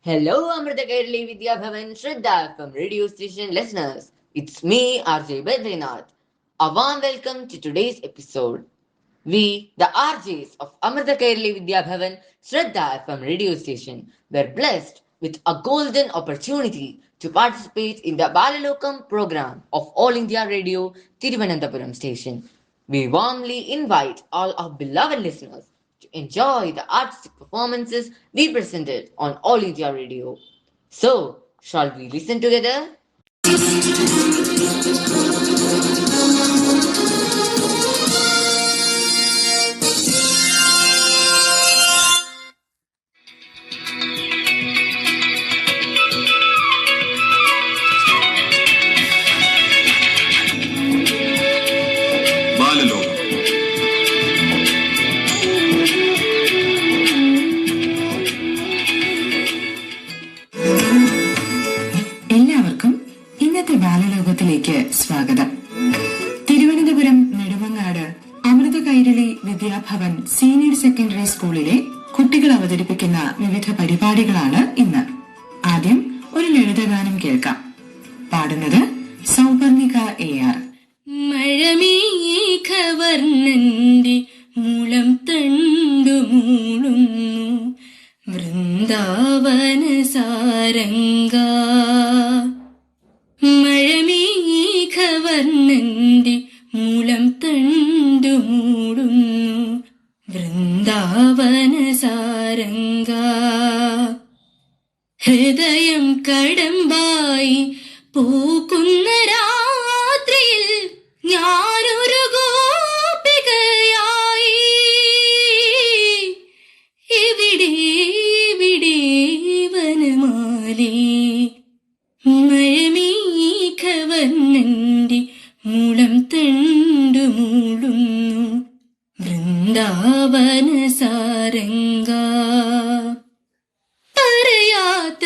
Hello, Amrita Kerli Vidya Bhavan Shraddha from radio station listeners. It's me, RJ Badrinath. A warm welcome to today's episode. We, the RJs of Amrita Kerli Vidya Bhavan Shraddha from radio station, were blessed with a golden opportunity to participate in the Balalokam program of All India Radio Tiruvananthapuram station. We warmly invite all our beloved listeners to enjoy the artistic performances we presented on All India Radio. So, shall we listen together? Balalokam. എല്ലാവർക്കും ഇന്നത്തെ ബാലലോകത്തിലേക്ക് സ്വാഗതം. Thiruvananthapuram Nedumangad Amrita Kairali Vidyabhavan senior secondary സ്കൂളിലെ കുട്ടികൾ അവതരിപ്പിക്കുന്ന വിവിധ പരിപാടികളാണ് ഇന്ന്. ആദ്യം ഒരു ലളിതഗാനം കേൾക്കാം. പാടുന്നത് സൗപർണിക AR. മഴമേഘവർണ്ണന്റെ മുളം തണ്ടുമൂളുന്നു വൃന്ദാവന സാരംഗ. മഴമേഘവർണ്ണന്റെ മുളം തണ്ടുമൂളുന്നു വൃന്ദാവന സാരംഗ. ഹൃദയം കടമ്പായി പൂക്കുന്ന രാത്രിയിൽ ഞാനൊരു ഗോപികയായി. എവിടെ എവിടെ വനമാലേ മഴമേഘവർണ്ണന്റെ മുളം തണ്ടുമൂളുന്നു വൃന്ദാവന സാരംഗ. പറയാത്ത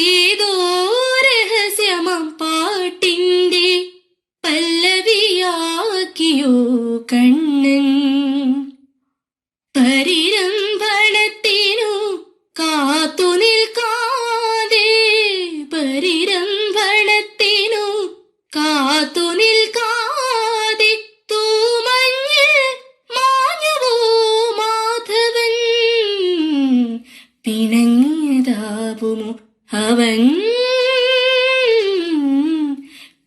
ഏതോ രഹസ്യമം പാട്ടിന്റെ പല്ലവിയാക്കിയോ കണ്ണൻ. പരിരംഭണത്തിനു കാത്തു നിൽക്കാതെ പരിരംഭണത്തിനു കാത്തു നിൽക്കാതെ തൂമഞ്ഞ് മാഞ്ഞുവോ മാധവൻ. പിണങ്ങിയതാവുമോ അവൻ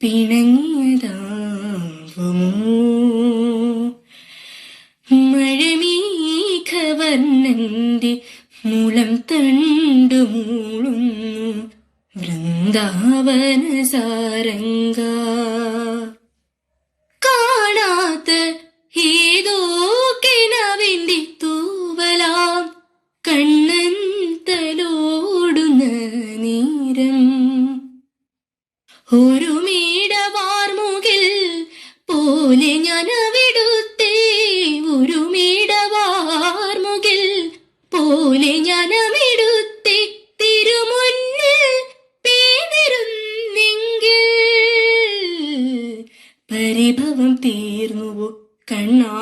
പിണങ്ങിയതാവുമോ. മഴമേഘവർണ്ണന്റെ മുളം തണ്ടുമൂളുന്നു വൃന്ദാവന സാരംഗ. കാണാത്ത ഏതോ കിണവിന്റെ തൂവലാം കണ്ണൻ തലോടുന്ന നേരം ഒരു മേടവാർമുകിൽ പോലെ ഞാനവിടുത്തെ ഒരു മേടവാർമുകിൽ പോലെ ഞാനവിടുത്തെ തിരുമുന്നിൽ പേടിരുന്നെങ്കിൽ പരിഭവം തീർന്നുവോ കണ്ണാ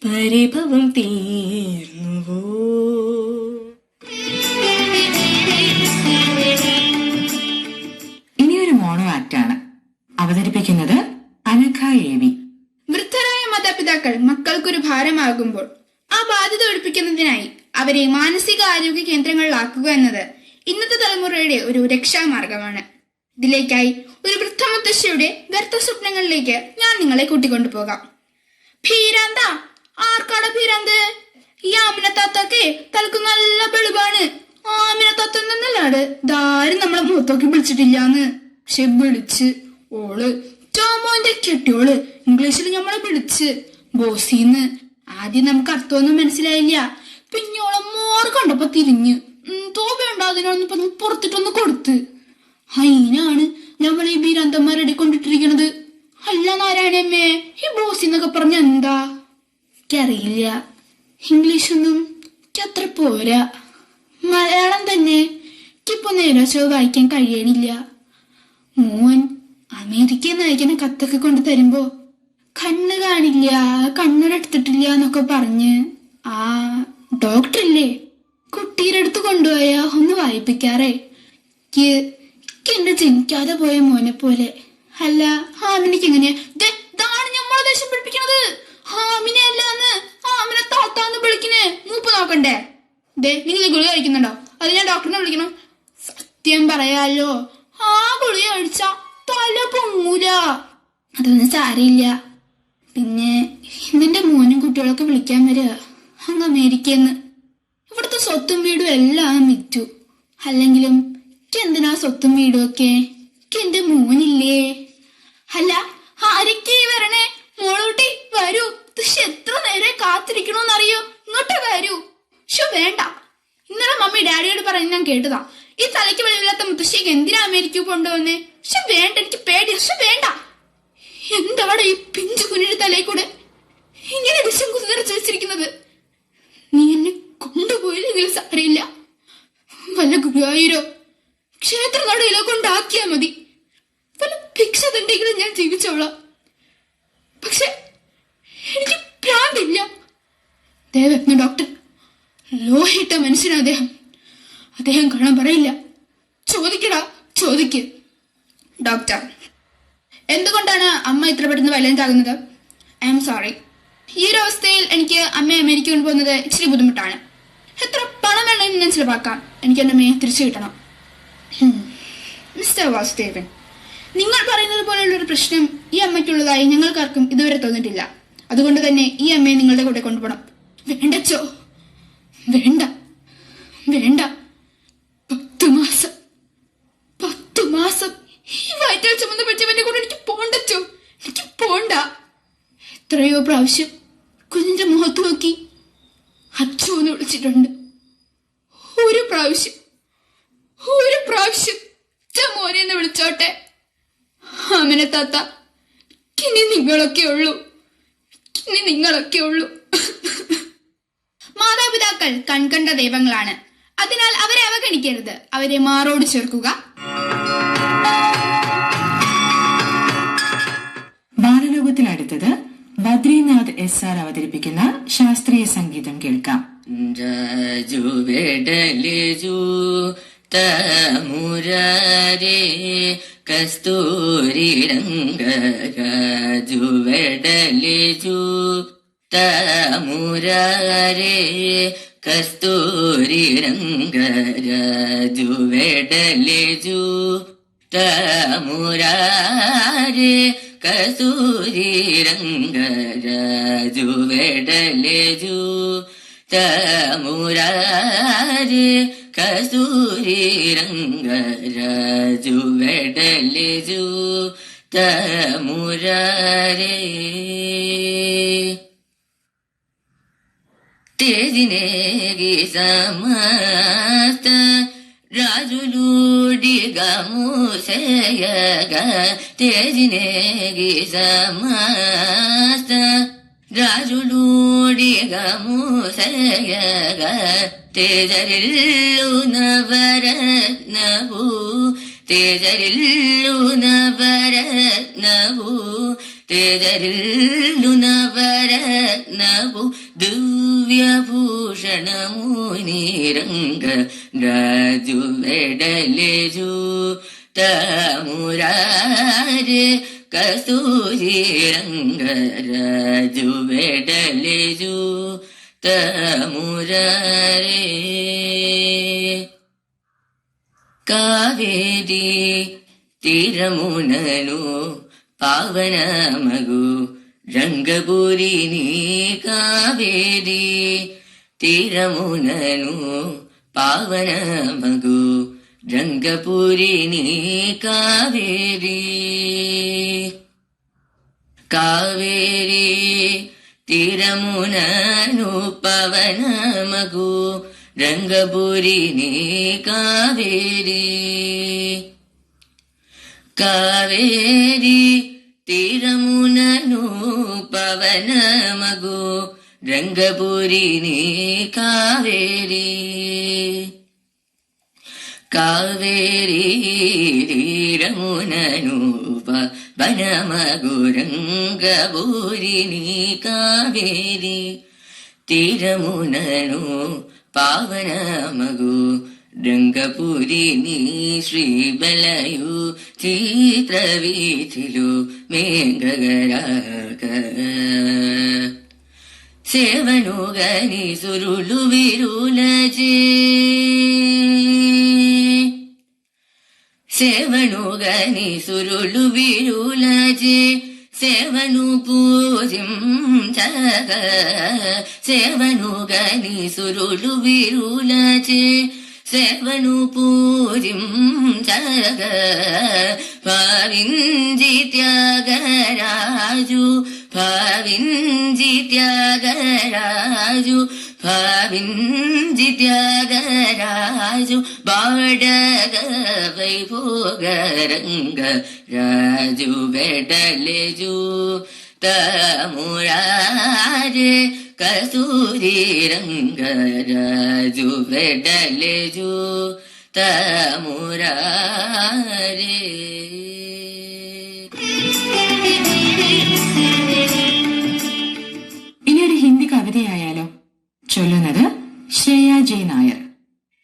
പരിഭവം തീർന്നുവോ. ഇനിയൊരു മോണോ ആക്ടാണ്. അവതരിപ്പിക്കുന്നത് അനഘ AV. വൃദ്ധരായ മാതാപിതാക്കൾ മക്കൾക്കൊരു ഭാരമാകുമ്പോൾ ആ ബാധ്യത ഒഴിപ്പിക്കുന്നതിനായി അവരെ മാനസിക ആരോഗ്യ കേന്ദ്രങ്ങളിലാക്കുക എന്നത് ഇന്നത്തെ തലമുറയുടെ ഒരു രക്ഷാമാർഗമാണ്. ഇതിലേക്കായി ഒരു വൃദ്ധമുത്തശ്ശിയുടെ വ്യർത്ഥ സ്വപ്നങ്ങളിലേക്ക് ഞാൻ നിങ്ങളെ കൂട്ടിക്കൊണ്ടുപോകാം. ഭീരാന്ത, ആർക്കാണ് ഭീരാന്ത്? ഈ ആമിനത്താത്തക്കെ തലക്ക് നല്ല വെളിവാണ്. ആമിനത്താത്ത എന്നല്ലാട് ധാരും നമ്മളെ മുഖത്തൊക്കെ വിളിച്ചിട്ടില്ലാന്ന്. പക്ഷെ വിളിച്ച് ഓള് ടോമോന്റെ കെട്ടിയോള് ഇംഗ്ലീഷിൽ നമ്മളെ വിളിച്ച് ബോസിന്ന്. ആദ്യം നമുക്ക് അർത്ഥമൊന്നും മനസ്സിലായില്ല. പിന്നെ ഓളെ മോർ കണ്ടപ്പോ തിരിഞ്ഞ് തോപയുണ്ടോ അതിനൊന്ന് പുറത്തിട്ടൊന്ന് കൊടുത്ത്. അതിനാണ് നമ്മൾ ഈ ഭീരാന്തന്മാരെ കൊണ്ടിട്ടിരിക്കണത്. അല്ല നാരായണമ്മേ, ഈ ബോസ് എന്നൊക്കെ പറഞ്ഞ എന്താ? എനിക്കറിയില്ല. ഇംഗ്ലീഷൊന്നും അത്ര പോരാ. മലയാളം തന്നെ എനിക്കിപ്പോ നേരെ വായിക്കാൻ കഴിയണില്ല. മോൻ അമേരിക്കയിൽ നിന്ന് അയക്കുന്ന കത്തൊക്കെ കൊണ്ട് തരുമ്പോ കണ്ണ് കാണില്ല, കണ്ണട എടുത്തിട്ടില്ല എന്നൊക്കെ പറഞ്ഞ് ആ ഡോക്ടറില്ലേ കുട്ടീടെ അടുത്ത് കൊണ്ടുപോയാ ഒന്ന് വായിപ്പിക്കാറേ. എന്റെ ജനിക്കാതെ പോയ മോനെ പോലെ. അല്ല, ഹാമിനിക്ക് എങ്ങനെയാ? ഇതാണ് ഞമ്മളെ ദേഷ്യം പിടിപ്പിക്കണത്. ഹാമിനെ അല്ലാന്ന്, ഹാമിനെ താത്താന്ന് വിളിക്കണേ. മൂപ്പ് നോക്കണ്ടേ? നിങ്ങൾ ഗുളിക കഴിക്കുന്നുണ്ടോ? അത് ഞാൻ ഡോക്ടറിനെ വിളിക്കണം. സത്യം പറയാലോ, ആ ഗുളിക കഴിച്ച തല പൊങ്ങൂല. അതൊന്നും സാരയില്ല. പിന്നെ ഇന്നെന്റെ മോനും കുട്ടികളൊക്കെ വിളിക്കാൻ വരിക അങ്ങ് അമേരിക്കന്ന്. ഇവിടുത്തെ സ്വത്തും വീടും എല്ലാം വിറ്റു. അല്ലെങ്കിലും എന്തിനാ സ്വത്തും വീടും ഒക്കെ? എന്റെ മോനില്ലേ? അല്ല, ആരൊക്കെ വരണേ? മോളൂട്ടി വരൂ. എത്ര നേരെ കാത്തിരിക്കണോന്നറിയോ? ഇങ്ങോട്ട് വരൂ. വേണ്ട, ഇന്നലെ മമ്മി ഡാഡിയോട് പറയുന്നത് ഞാൻ കേട്ടതാ. ഈ തലയ്ക്ക് വെളിവില്ലാത്ത മുത്തശ്ശിക്ക് എന്തിനാ അമേരിക്ക കൊണ്ടുവന്നേ? വേണ്ട, എനിക്ക് പേടി. വേണ്ട. എന്താണ് ഈ പിഞ്ചു കുഞ്ഞിന്റെ തലയിൽ കൂടെ ഇങ്ങനെ വിഷം കുതിരച്ച് വെച്ചിരിക്കുന്നത്? നീ എന്നെ കൊണ്ടുപോയില്ലെങ്കിലും സാരയില്ല. വല്ല ഗുരുവായൂരോ ക്ഷേത്ര നടയിലോ കൊണ്ടാക്കിയാ മതി. വല്ല ഭിക്ഷ തണ്ടെങ്കിലും ഞാൻ ജീവിച്ചോളാം. പക്ഷെ എനിക്ക് ഭ്രാന്തില്ല. ദേവജ്ഞ ഡോക്ടർ ലോഹിട്ട മനുഷ്യനാ അദ്ദേഹം. അദ്ദേഹം കാണാൻ പറയില്ല. ചോദിക്കടാ, ചോദിക്ക്. ഡോക്ടർ, എന്തുകൊണ്ടാണ് അമ്മ ഇത്ര പെട്ടെന്ന് വയലന്റ്? I am sorry. ഈ ഒരു അവസ്ഥയിൽ എനിക്ക് അമ്മയെ അമേരിക്ക കൊണ്ടുപോകുന്നത് ഇച്ചിരി ബുദ്ധിമുട്ടാണ്. എത്ര പണം വേണമെങ്കിലും ഞാൻ ചിലവാക്കാം. എനിക്ക് എന്റെ അമ്മയെ തിരിച്ചു കിട്ടണം. മിസ്റ്റർ വാസുദേവൻ, നിങ്ങൾ പറയുന്നത് പോലെയുള്ളൊരു പ്രശ്നം ഈ അമ്മയ്ക്കുള്ളതായി ഞങ്ങൾക്കാർക്കും ഇതുവരെ തോന്നിയിട്ടില്ല. അതുകൊണ്ട് തന്നെ ഈ അമ്മയെ നിങ്ങളുടെ കൂടെ കൊണ്ടുപോകണം. വേണ്ടച്ചോ? വേണ്ട. 10 മാസം ഈ വയറ്റാൽ ചുമന്ന് പിടിച്ചവന്റെ കൂടെ എനിക്ക് പോണ്ടച്ചോ? എനിക്ക് പോണ്ട. എത്രയോ പ്രാവശ്യം കുഞ്ഞിന്റെ മുഖത്ത് നോക്കി അച്ഛന്ന് വിളിച്ചിട്ടുണ്ട്. ഒരു പ്രാവശ്യം മോനെ എന്ന് വിളിച്ചോട്ടെ. അമ്മനെ താത്ത, ഇനി നിങ്ങളൊക്കെ ഉള്ളൂ. മാതാപിതാക്കൾ കൺകണ്ട ദൈവങ്ങളാണ്. അതിനാൽ അവരെ അവഗണിക്കരുത്. അവരെ മാറോട് ചേർക്കുക. ബാലലോകത്തിൽ അടുത്തത് ബദ്രീനാഥ് SR അവതരിപ്പിക്കുന്ന ശാസ്ത്രീയ സംഗീതം കേൾക്കാം. മുരാരേ കസ്തൂരി രംഗരാജുവെടലിജു മുരാരേ കസ്തൂരി രംഗരാജുവെടലിജു മുരാരേ കസ്തൂരി രംഗരാജുവെടലിജു മുരാരേ കസ്തൂരി രംഗരാജുവെടലിജു മുരാരേ తేజినేగి సమస్త రాజులుడిగా మూసేయగా తేజినేగి సమస్త రాజులుడిగా మూసేయగా తేజరిల్లు నవరత్నవు తేజరిల్లు నవరత్నవు తేజరిల్లు నవరత్నవు దివ్యభూషణము నిరంగ రాజు వెడలేజు తమురారే కస్తూరి రంగ రాజు వెడలేజు తమురారే కావేరి తీరమునను పావనమగు రంగపురిని కావేరి తీరమునను పావనమగు రంగపురిని కావేరి కావేరి తీరమునను పవనమగు రంగపురిని కావేరి కావేరి తీరమునను పవనమగు రంగపురిని కావేరి కావేరి తీరమునను పవనమగు రంగపురిని కావేరి తీరమునను ಪಾವನಮಗು ರಂಗಪುರಿನಿ ಶ್ರೀಬಲಯು ಚಿತ್ರವೀಥಿಲು ಮೇಘಗರಾಗ ಸೇವನುಗನಿ ಸುರುಳು ವಿರುಲಜೆ ಸೇವನುಗನಿ ಸುರುಳು ವಿರುಲಜೆ ಸೇವನು ಪೂಜಿಂಚಗ ಸೇವನುಗನಿ ಸುರುಳು ವಿರುಲಜೆ ಸೇವನು ಪೂಜಿಂಚಗ ಭಾವಿಂಜಿ ತ್ಯಾಗರಾಜು ಭಾವಿಂಜಿ ತ್ಯಾಗರಾಜು ಭಾವಿಂಜಿ ತ್ಯಾಗರಾಜು ಬಾಡಗ ವೈಭೋಗರಂಗ ರಾಜು ಬೆಡಲೆಜು ತಮುರಾರೆ ಕಸ್ತೂರಿ ರಂಗ ರಾಜು ಬೆಡಲೆಜು തമുരാരേ. ഇനിയൊരു ഹിന്ദി കവിതയായാലോ? ചൊല്ലുന്നത് ശ്രേയ ജെ നായർ.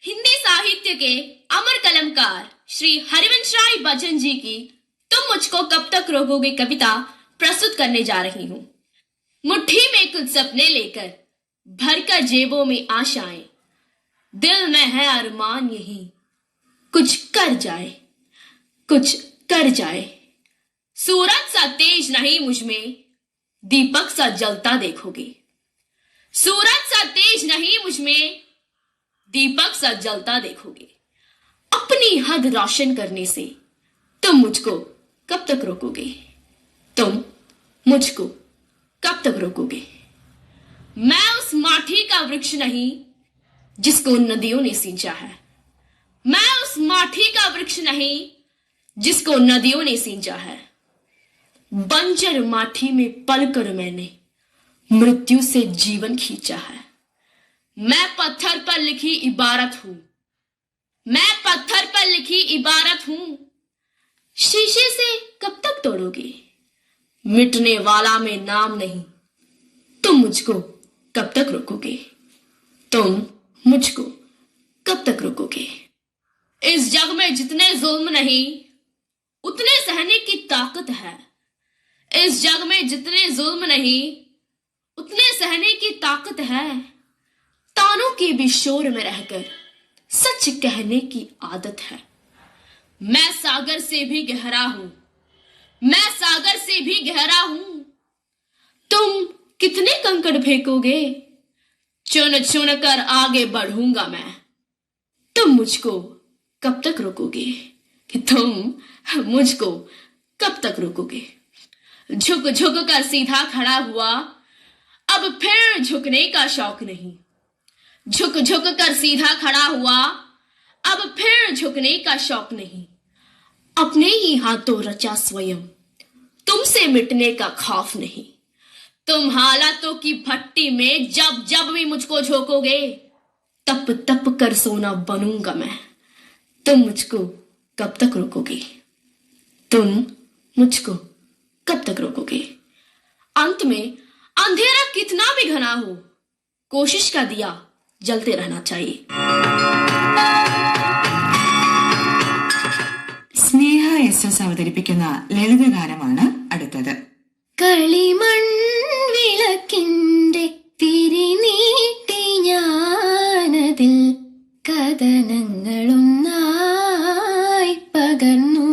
हिंदी साहित्य के अमर कलमकार श्री हरिवंश राय बच्चन जी की तुम मुझको कब तक रोकोगे कविता प्रस्तुत करने जा रही हूँ। मुट्ठी में कुछ सपने लेकर भरकर जेबों में आशाएं, दिल में है अरमान यही कुछ कर जाए, कुछ कर जाए। सूरज सा तेज नहीं मुझमें, दीपक सा जलता देखोगे। सूरज सा तेज नहीं मुझमें, दीपक सा जलता देखोगे। अपनी हद रोशन करने से तुम मुझको कब तक रोकोगे? तुम मुझको कब तक रोकोगे? मैं उस माठी का वृक्ष नहीं जिसको नदियों ने सींचा है। मैं उस माठी का वृक्ष नहीं जिसको नदियों ने सींचा है। बंजर माठी में पलकर मैंने मृत्यु से जीवन खींचा है। मैं पत्थर पर लिखी इबारत हूं, मैं पत्थर पर लिखी इबारत हूं। शीशे से कब तक तोड़ोगे? मिटने वाला में नाम नहीं, तुम मुझको कब तक रोकोगे? तुम मुझको कब तक रोकोगे? इस जग में जितने जुल्म नहीं उतने सहने की ताकत है। इस जग में जितने जुल्म नहीं उतने सहने की ताकत है। तानों के भी शोर में रहकर सच कहने की आदत है। मैं सागर से भी गहरा हूं, मैं सागर से भी गहरा हूं। तुम कितने कंकड़ फेंकोगे? चुन चुन कर आगे बढ़ूंगा मैं। तुम मुझको कब तक रोकोगे? कि तुम मुझको कब तक रोकोगे? झुक झुक कर सीधा खड़ा हुआ, अब फिर झुकने का शौक नहीं। झुक झुक कर सीधा खड़ा हुआ, अब फिर झुकने का शौक नहीं। अपने ही हाथों रचा स्वयं, तुमसे मिटने का खौफ नहीं। तुम हालातों की भट्टी में जब जब भी मुझको झोंकोगे, तप तप कर सोना बनूंगा मैं। तुम मुझको कब तक रोकोगे? तुम मुझको कब तक रोकोगे? अंत में अंधेरा कितना भी घना हो, कोशिश का दिया जलते रहना चाहिए। സ്നേഹ എസ് അവതരിപ്പിക്കുന്ന ലളിതഗാനമാണ് അടുത്തത്. കളിമൺ വിളക്കിന്റെ തിരിനീട്ടി ഞാനതിൽ കഥനങ്ങളൊന്നായി പകർന്നു.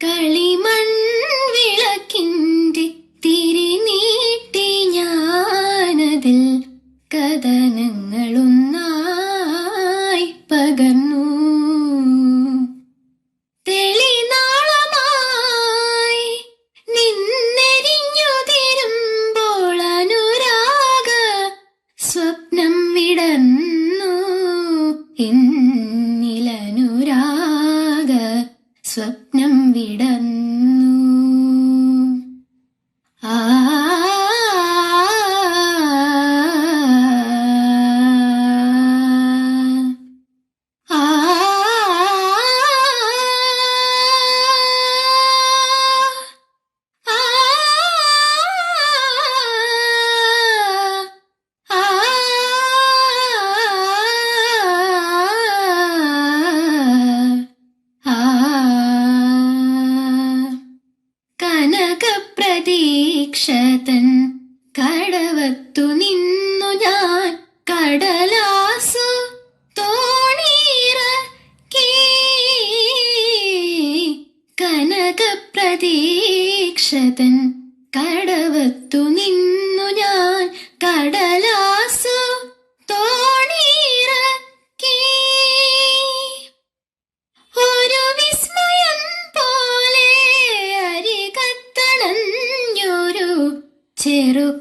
കളിമൺ വിളക്കിന്റെ തിരിനീട്ടി ഞാനതിൽ കഥനങ്ങളൊന്നായി പകർന്നു. തെളിനാളമായി നിന്നെരിഞ്ഞുതിരുമ്പോൾ അനുരാഗ സ്വപ്നം വിടർന്നു. എന്നിലനുരാഗ സ്വപ്നം വിടർന്നു. ആ ആ തൻ കടവത്തു നിന്നു ഞാൻ കടലാസു തോണിയിറക്കി. ഒരു വിസ്മയം പോലെ അരികത്തണഞ്ഞൊരു ചെറുകാറ്റതിങ്ങു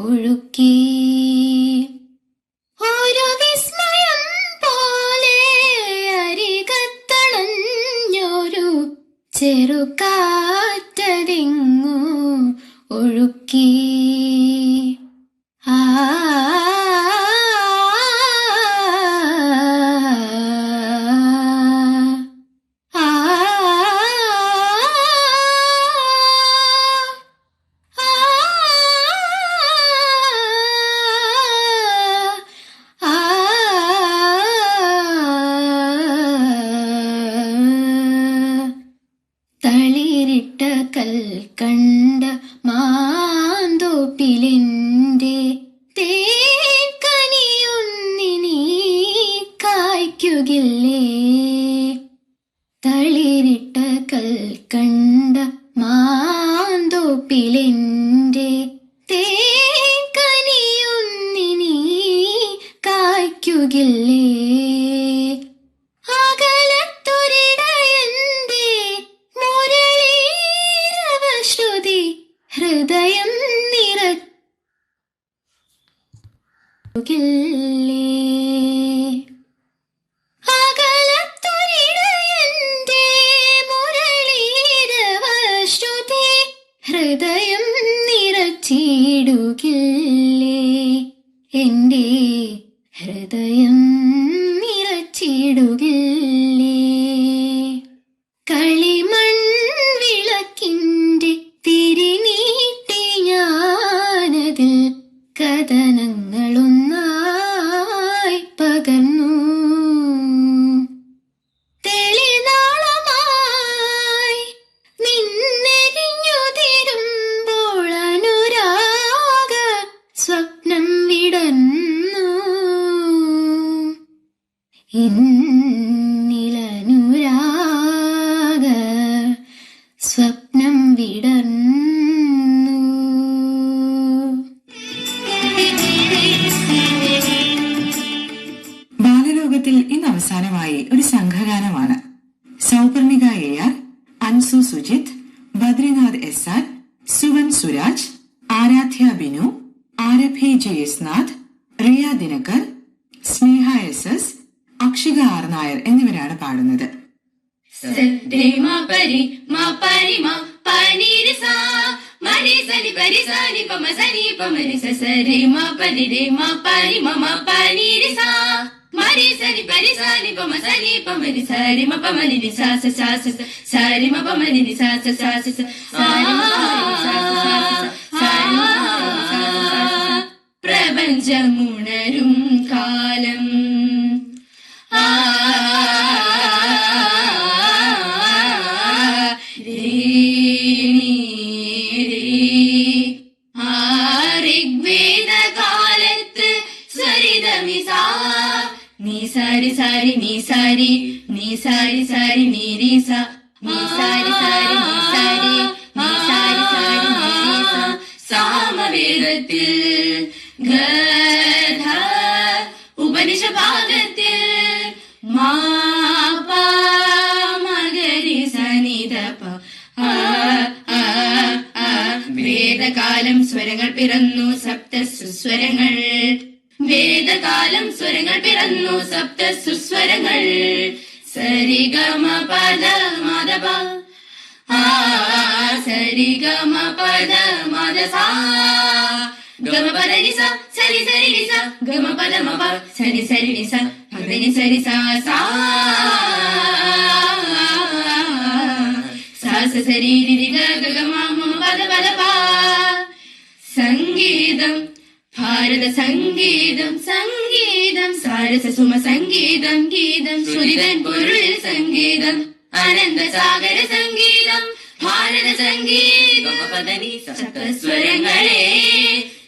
ഒഴുക്കി. ഒരു വിസ്മയം പോലെ അരികത്തണഞ്ഞൊരു ചെറുകാറ്റതിങ്ങു ഒഴുക്കി. ആ തളിരിട്ട കൽക്കണ്ട മാന്തോപ്പിലിൻ്റെ തേക്കനിയൊന്നിനി കായ്ക്കുകില്ലേ. തളിരിട്ട കൽക്കണ്ട മാന്തോപ്പിലിൻ്റെ തേക്കനിയൊന്നിനി കായ്ക്കുകില്ലേ. ഹൃദയം നിറക്കില്ലേ. അകലത്തൊരിടയന്റെ മുരളീരവശ്രുതി ഹൃദയം നിറച്ചിടുകില്ലേ. എന്റെ ഹൃദയം നിറച്ചിടുകില്ലേ. കളിമൺ വിളക്കിൻ്റെ തിരിനീട്ടി ഞാനതിൽ കഥനങ്ങളൊന്നായി പകർന്നു. തെളിനാളമായി നിന്നെരിഞ്ഞുതിരുമ്പോൾ അനുരാഗ സ്വപ്നം വിടർന്നു. ഇന്നിലനുരാഗ സ്വപ്നം വിടർന്നു. ബാലലോകത്തിൽ ഇന്ന് അവസാനമായി ഒരു സംഘഗാനമാണ്. Sauparnika AR, Ansu Sujith, Badrinath SR, Suven Suraj, Aaradhya Binu, Arabhi JS Nath, Riya Dinakar, സ്നേഹ SS, അക്ഷിക R നായർ എന്നിവരാണ് പാടുന്നത്. പ്രപഞ്ചമുണരും കാലം ഋഗ്വേദകാലത്ത് സ്വരിതമിസാ നീ സാരി സാരി നീ സാരി നീ സാരി സാരി നീ രീസ നീ സാരി സാരി നീ സാരി നീ സാരി സാരി നീ രീസ. സാമവേദത്തിൽ ഗധ ഉപനിഷഭാഗത്തിൽ മാപ മഗരി സനിധപ. വേദകാലം സ്വരങ്ങൾ പിറന്നു സപ്ത സുസ്വരങ്ങൾ. വേദകാലം സ്വരങ്ങൾ പിറന്നു സപ്ത സുസ്വരങ്ങൾ. സരിഗമ പദ മദപ സരിഗമ പദ മദസ ഗമ പദ നിസ സരി സരി നിസ ഗമ പദ മപ സരി സരി നിസ പദനി സരി സാ സാ സാസ സരി രി ഗ ഗമ മമ പദ പദ പാ. സംഗീതം ഭാരത സംഗീതം സംഗീതം സാരസ സുമ സംഗീതം ഗീതം ശ്രുതിതൻ പൊരുൾ സംഗീതം അനന്ത സാഗര സംഗീതം ഭാരത സംഗീതം. സപ്തസ്വരങ്ങളെ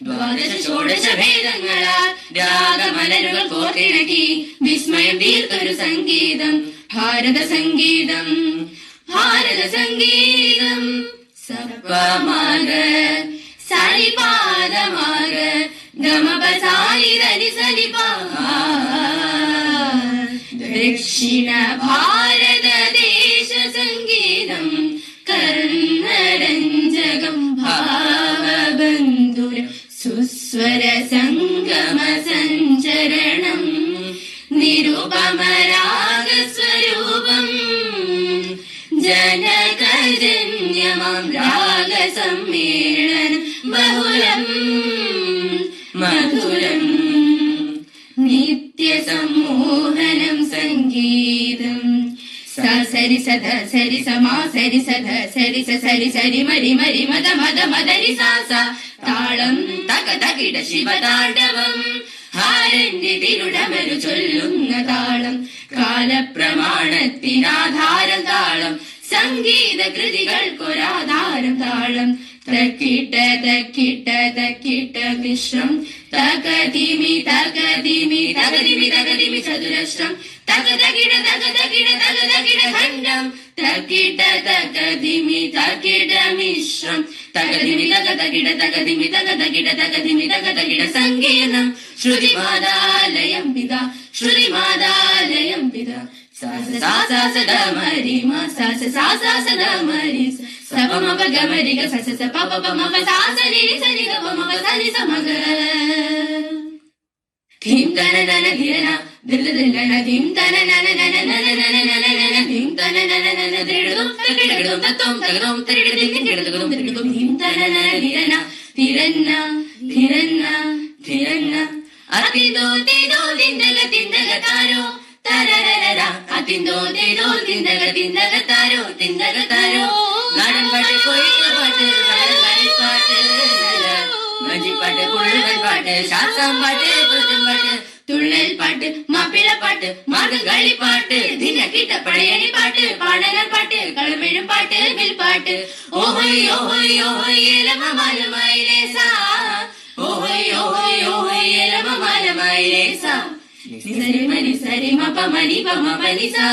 ദ്വാദശ ഷോഡശ ഭേദങ്ങളാൽ രാഗമലരുകൾ കോർത്തിണക്കി വിസ്മയം തീർത്തൊരു സംഗീതം ഭാരത സംഗീതം. ഭാരത സംഗീതം സപ്പമഗ സരിപാദമഗ ഗമപസാരി ധനി സരിപ. ദക്ഷിണ ഭാരത ദേശ സംഗീതം കർണരഞ്ജകം ഭാവബന്ധുരം സുസ്വര സംഗമ സഞ്ചരണം നിരുപമരാഗസ്വരൂപം ജനകജന്യമം രാഗസമ്മേളനം ബഹുലം മധുരം നിത്യസമ്മോഹനം സംഗീതം. സരി സദ സരി സമ സരി സദ സരി സരി സരി മരി മരി മദ മദ മദരി സാസ താളം തക തകിട ശിവതാണ്ഡവം ഹാരന്റെ തിരുടമരു ചൊല്ലുന്ന താളം കാലപ്രമാണത്തിനാധാരം താളം സംഗീത കൃതികൾക്കൊരാധാരം താളം. തക്കിട്ട തക്കിട്ട തക്കിട്ട മിശ്രം തകതിമി തകതിമി തകതിമി തകതിമി ചതുരശ്രം തകതകിട തകതകിട തകതകിട ഖണ്ഡം തക്കിട്ട തകതിമി തകിട മിശ്രം തകതിമി തകതകിട തകതിമി തകതകിട തകതിമി തകതകിട സങ്കീർണം ശ്രുതിമാതാലയം പിത ശ്രുതിമാതാലയം പിത. സദ മരി മ സദ മരി സപമ ഗമരി ഗ സ പപ മപ സനി സനി ഗ മപ സനി സമഗ. ധീം തന നന ധിരന ദിൽ ദിൽ നന ധീം തന നന നന നന നന നന നന ധീം തന നന നന ദിടും തകിടും തത്തും തകതും തരിടും തികിടും തികിടും ധീം തന നന ധിരന ധിരന്ന ധിരന്ന ധിരന്ന. അതിദോ തിദോ ദിന്ദഗ ദിന്ദഗ താരോ തരരരര അതിന്തോ തേതോ തിന്തക തിന്തക താരോ തിന്തക താരോ. നാടൻ പാട്ട് കോഴിക്ക പാട്ട് പാട്ട് മഞ്ചിപ്പാട്ട് കുഴൽ പാട്ട് ശാസ്ത്രം പാട്ട് പുറത്തും പാട്ട് തുള്ളൽ പാട്ട് മാപ്പിളപ്പാട്ട് മാർഗംകളി പാട്ട് ദിനക്കിട്ട പടയണി പാട്ട് പാടകർ പാട്ട് കളമെഴും പാട്ട് വിൽപ്പാട്ട്. ഓഹോയ് ഓഹോയ് ഓഹോയ് ഏലമമാലമായിരേസാ ഓഹോയ് ഓഹോയ് ഓഹോയ് ഏലമമാലമായിരേസാ. നിസരി മനി സരി മപ മനി പമ പനിസാ.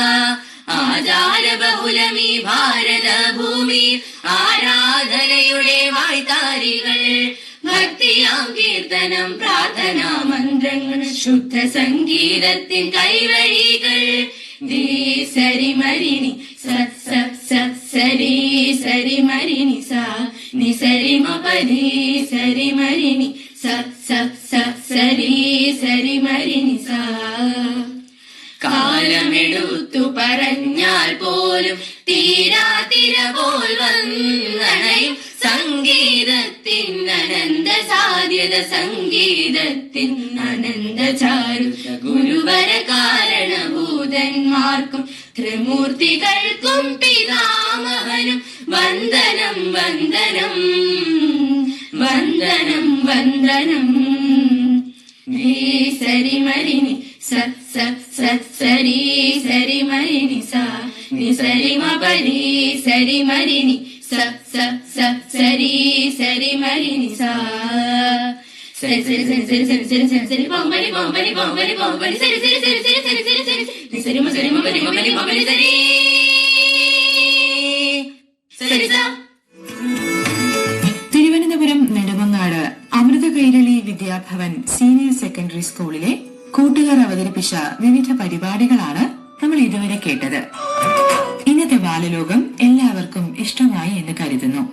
ആചാര ബഹുലമീ ഭാരത ഭൂമി ആരാധനയുടെ വായ്ത്താരികൾ ഭക്തിയാം കീർത്തനം പ്രാർത്ഥനാ മന്ത്രങ്ങൾ ശുദ്ധ സംഗീതത്തിൻ കൈവഴികൾ. സരി മരിനി സരി സരി മരിനി സാ നിസരി മപരി സരി മരിനി സരി സരി മരിനി സാ. കാലമെടുത്തു പറഞ്ഞാൽ പോലും തീരാതിര പോൽ വന്നണയും സംഗീതത്തിൻ അനന്ത സാധ്യത സംഗീതത്തിൻ അനന്ത ചാരുത ഗുരുവര കാരണഭൂതന്മാർക്കും ത്രിമൂർത്തികൾക്കും പിതാമഹനും വന്ദനം വന്ദനം വന്ദനം വന്ദനം. സരി മരിനി സരി സരി മരിനി സാ നിസരി മപരി സരി മരിനി സരി സരി മരിനി സാ. സരി സരി സരി സരി സരി സരി സരി സരി പമ്പരി പമ്പരി പമ്പരി പമ്പരി സരി സരി സരി സരി സരി സരി സരി നിസരി മസരി മപരി മപരി മപരി സരി സരി സാ. തിരുവനന്തപുരം നെടുമങ്ങാട് അമൃത കൈരളി വിദ്യാഭവൻ സീനിയർ സെക്കൻഡറി സ്കൂളിലെ കൂട്ടുകാർ അവതരിപ്പിച്ച വിവിധ പരിപാടികളാണ് നമ്മൾ ഇതുവരെ കേട്ടത്. ഇന്നത്തെ ബാലലോകം എല്ലാവർക്കും ഇഷ്ടമായി എന്ന് കരുതുന്നു.